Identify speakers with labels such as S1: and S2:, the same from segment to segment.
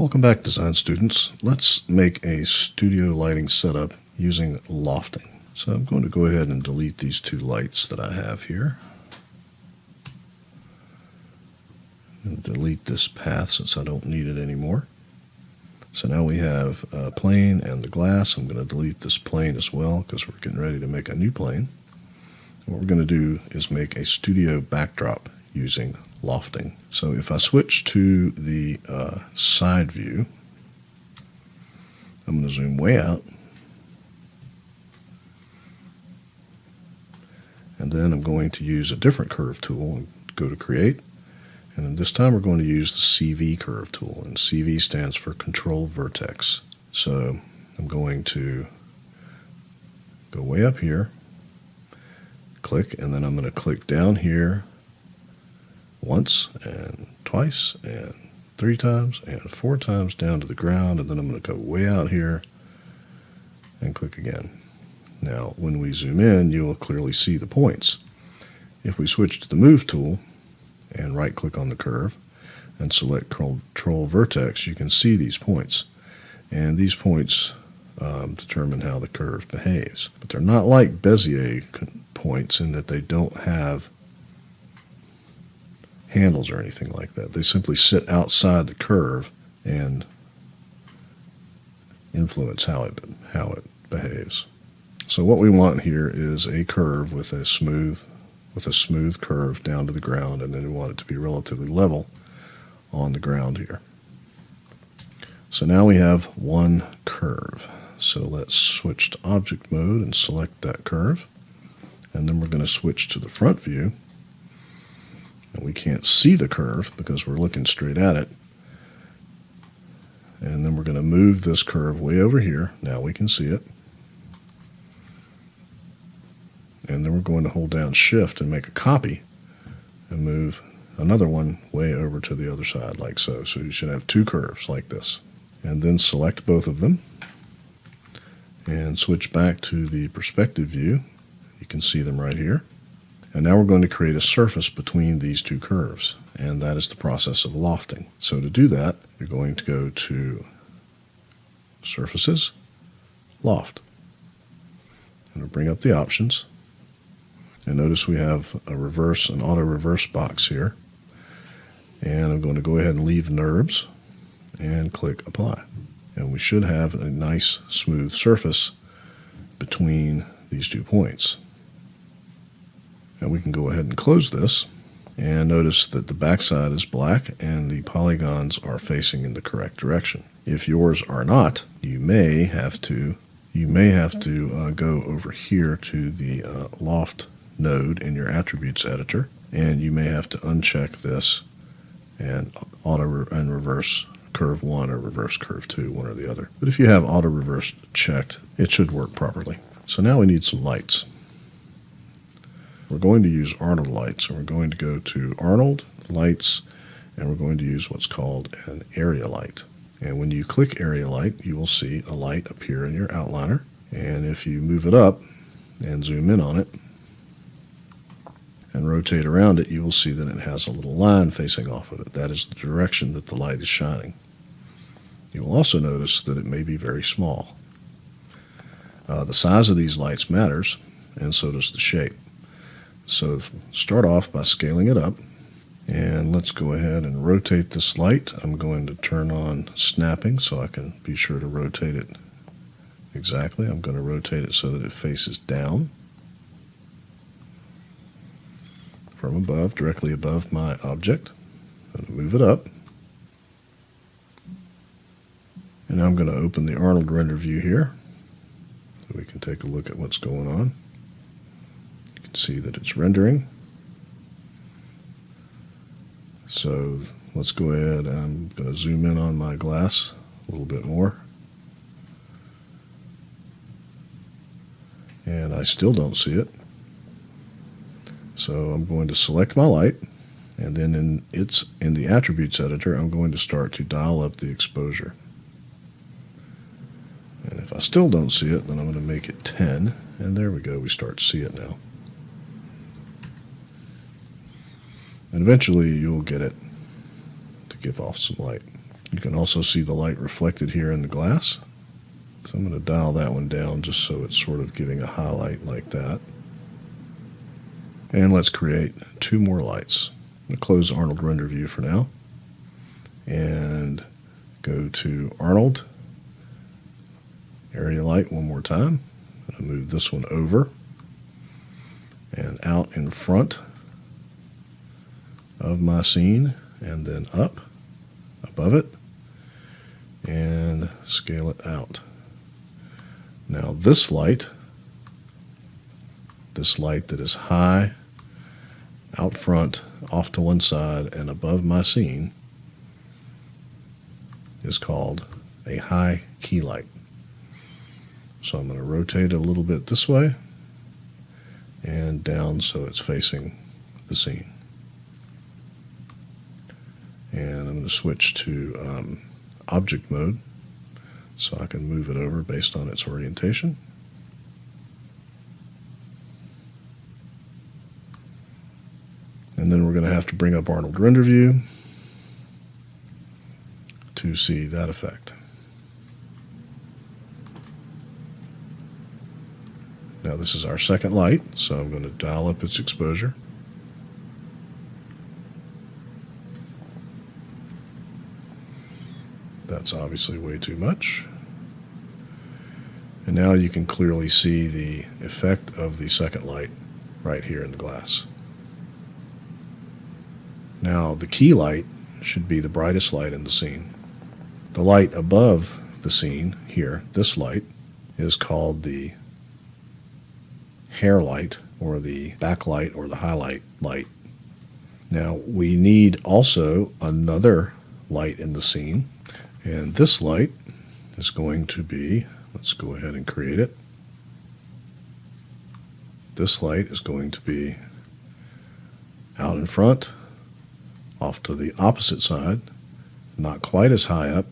S1: Welcome back, design students. Let's make a studio lighting setup using lofting. So I'm going to go ahead and delete these two lights that I have here. And delete this path since I don't need it anymore. So now we have a plane and the glass. I'm going to delete this plane as well because we're getting ready to make a new plane. What we're going to do is make a studio backdrop using lofting. So if I switch to the side view, I'm going to zoom way out. And then I'm going to use a different curve tool and go to create. And then this time we're going to use the CV curve tool. And CV stands for control vertex. So I'm going to go way up here, click, and then I'm going to click down here once and twice and 3 times and 4 times down to the ground, and then I'm going to go way out here and click again. Now when we zoom in, you will clearly see the points. If we switch to the move tool and right click on the curve and select control vertex, you can see these points, and these points determine how the curve behaves. But they're not like Bezier points in that they don't have handles or anything like that. They simply sit outside the curve and influence how it behaves. So what we want here is a curve with a smooth curve down to the ground, and then we want it to be relatively level on the ground here. So now we have one curve. So let's switch to object mode and select that curve, and then we're going to switch to the front view. And we can't see the curve because we're looking straight at it. And then we're going to move this curve way over here. Now we can see it. And then we're going to hold down Shift and make a copy and move another one way over to the other side like so. So you should have 2 curves like this. And then select both of them and switch back to the perspective view. You can see them right here. And now we're going to create a surface between these 2 curves, and that is the process of lofting. So to do that, you're going to go to Surfaces, Loft. And we'll bring up the options. And notice we have an auto reverse box here. And I'm going to go ahead and leave NURBS and click Apply. And we should have a nice smooth surface between these 2 points. And we can go ahead and close this, and notice that the backside is black and the polygons are facing in the correct direction. If yours are not, you may have to go over here to the loft node in your attributes editor, and you may have to uncheck this and reverse curve 1 or reverse curve 2, one or the other. But if you have auto reverse checked, it should work properly. So now we need some lights. We're going to use Arnold lights, and we're going to go to Arnold lights, and we're going to use what's called an area light. And when you click area light, you will see a light appear in your outliner. And if you move it up and zoom in on it and rotate around it, you will see that it has a little line facing off of it. That is the direction that the light is shining. You will also notice that it may be very small. The size of these lights matters, and so does the shape. So start off by scaling it up, and let's go ahead and rotate this light. I'm going to turn on snapping so I can be sure to rotate it exactly. I'm going to rotate it so that it faces down from above, directly above my object. I'm going to move it up, and now I'm going to open the Arnold render view here so we can take a look at what's going on. See that it's rendering. So let's go ahead. I'm going to zoom in on my glass a little bit more. And I still don't see it. So I'm going to select my light, and then in the attributes editor, I'm going to start to dial up the exposure. And if I still don't see it, then I'm going to make it 10, and there we go. We start to see it now. And eventually you'll get it to give off some light. You can also see the light reflected here in the glass. So I'm going to dial that one down just so it's sort of giving a highlight like that. And let's create 2 more lights. I'm going to close Arnold Render View for now and go to Arnold, Area Light one more time. I'm going to move this one over and out in front of my scene and then up above it and scale it out. Now this light that is high out front, off to one side, and above my scene is called a high key light. So I'm going to rotate it a little bit this way and down so it's facing the scene. And I'm going to switch to object mode so I can move it over based on its orientation. And then we're going to have to bring up Arnold Render View to see that effect. Now this is our second light, so I'm going to dial up its exposure. That's obviously way too much. And now you can clearly see the effect of the second light right here in the glass. Now the key light should be the brightest light in the scene. The light above the scene here, this light, is called the hair light or the backlight or the highlight light. Now we need also another light in the scene, and this light is going to be, let's go ahead and create it. This light is going to be out in front, off to the opposite side, not quite as high up,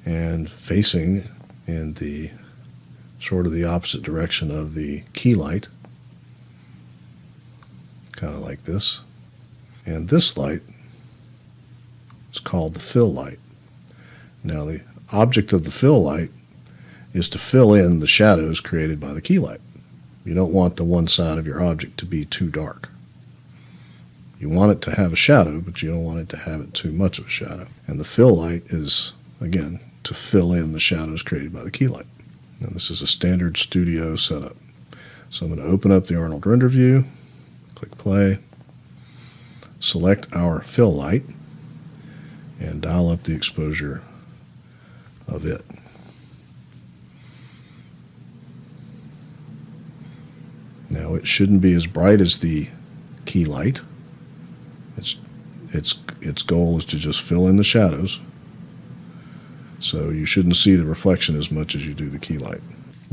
S1: and facing in the sort of the opposite direction of the key light, kind of like this. And this light is called the fill light. Now the object of the fill light is to fill in the shadows created by the key light. You don't want the one side of your object to be too dark. You want it to have a shadow, but you don't want it to have it too much of a shadow. And the fill light is, again, to fill in the shadows created by the key light. Now this is a standard studio setup. So I'm going to open up the Arnold Render View, click play, select our fill light, and dial up the exposure of it. Now it shouldn't be as bright as the key light. Its goal is to just fill in the shadows, so you shouldn't see the reflection as much as you do the key light.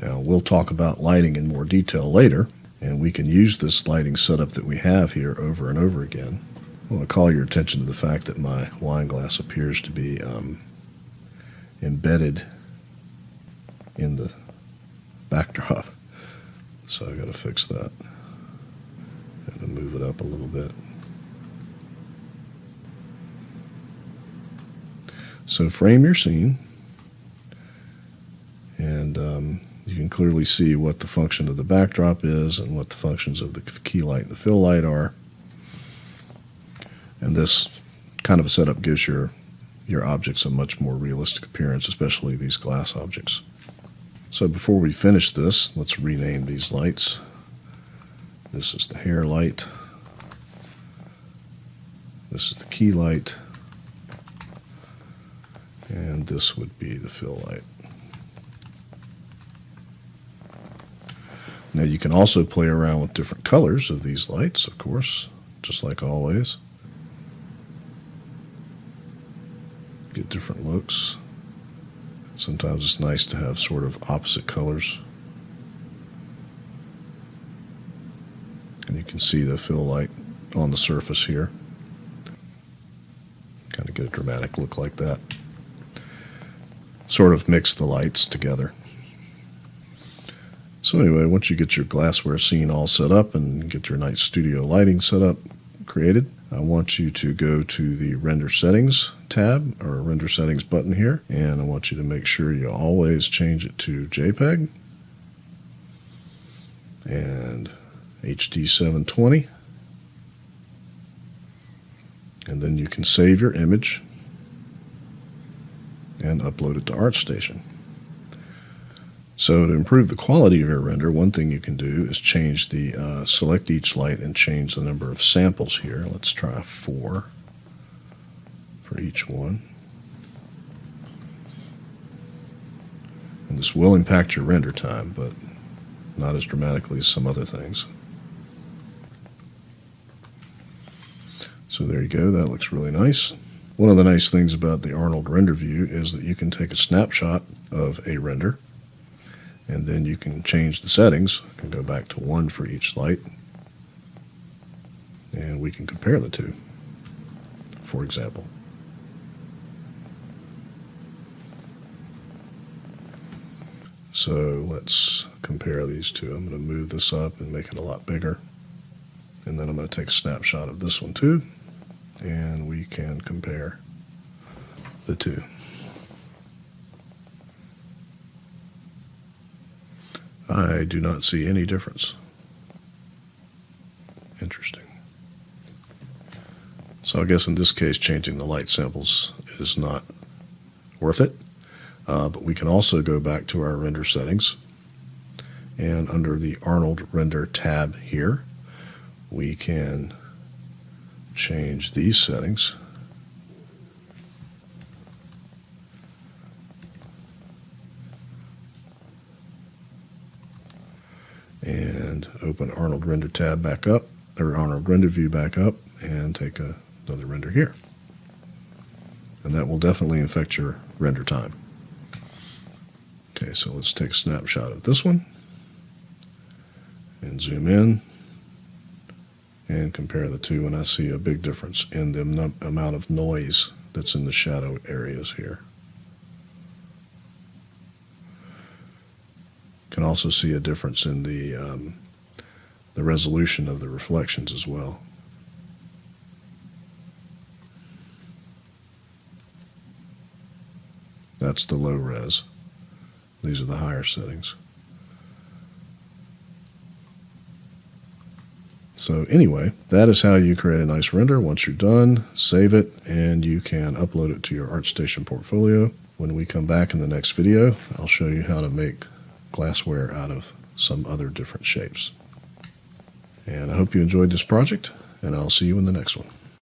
S1: Now we'll talk about lighting in more detail later, and we can use this lighting setup that we have here over and over again. I want to call your attention to the fact that my wine glass appears to be embedded in the backdrop, so I've got to fix that. Got to move it up a little bit. So frame your scene, and you can clearly see what the function of the backdrop is and what the functions of the key light and the fill light are. And this kind of a setup gives your objects a much more realistic appearance, especially these glass objects. So before we finish this, let's rename these lights. This is the hair light. This is the key light. And this would be the fill light. Now you can also play around with different colors of these lights, of course, just like always. Get different looks. Sometimes it's nice to have sort of opposite colors. And you can see the fill light on the surface here. Kind of get a dramatic look like that. Sort of mix the lights together. So anyway, once you get your glassware scene all set up and get your nice studio lighting set up, created, I want you to go to the render settings, tab or render settings button here, and I want you to make sure you always change it to JPEG and HD 720, and then you can save your image and upload it to ArtStation. So to improve the quality of your render, one thing you can do is change the select each light and change the number of samples here. Let's try 4 for each one. And this will impact your render time, but not as dramatically as some other things. So there you go, that looks really nice. One of the nice things about the Arnold render view is that you can take a snapshot of a render, and then you can change the settings. You can go back to 1 for each light, and we can compare the two, for example. So let's compare these two. I'm going to move this up and make it a lot bigger. And then I'm going to take a snapshot of this one too, and we can compare the two. I do not see any difference. Interesting. So I guess in this case, changing the light samples is not worth it. But we can also go back to our render settings, and under the Arnold Render tab here, we can change these settings. And open Arnold Render tab back up, or Arnold Render view back up, and take another render here. And that will definitely affect your render time. Okay, so let's take a snapshot of this one and zoom in and compare the two, and I see a big difference in the amount of noise that's in the shadow areas here. You can also see a difference in the resolution of the reflections as well. That's the low res. These are the higher settings. So anyway, that is how you create a nice render. Once you're done, save it, and you can upload it to your ArtStation portfolio. When we come back in the next video, I'll show you how to make glassware out of some other different shapes. And I hope you enjoyed this project, and I'll see you in the next one.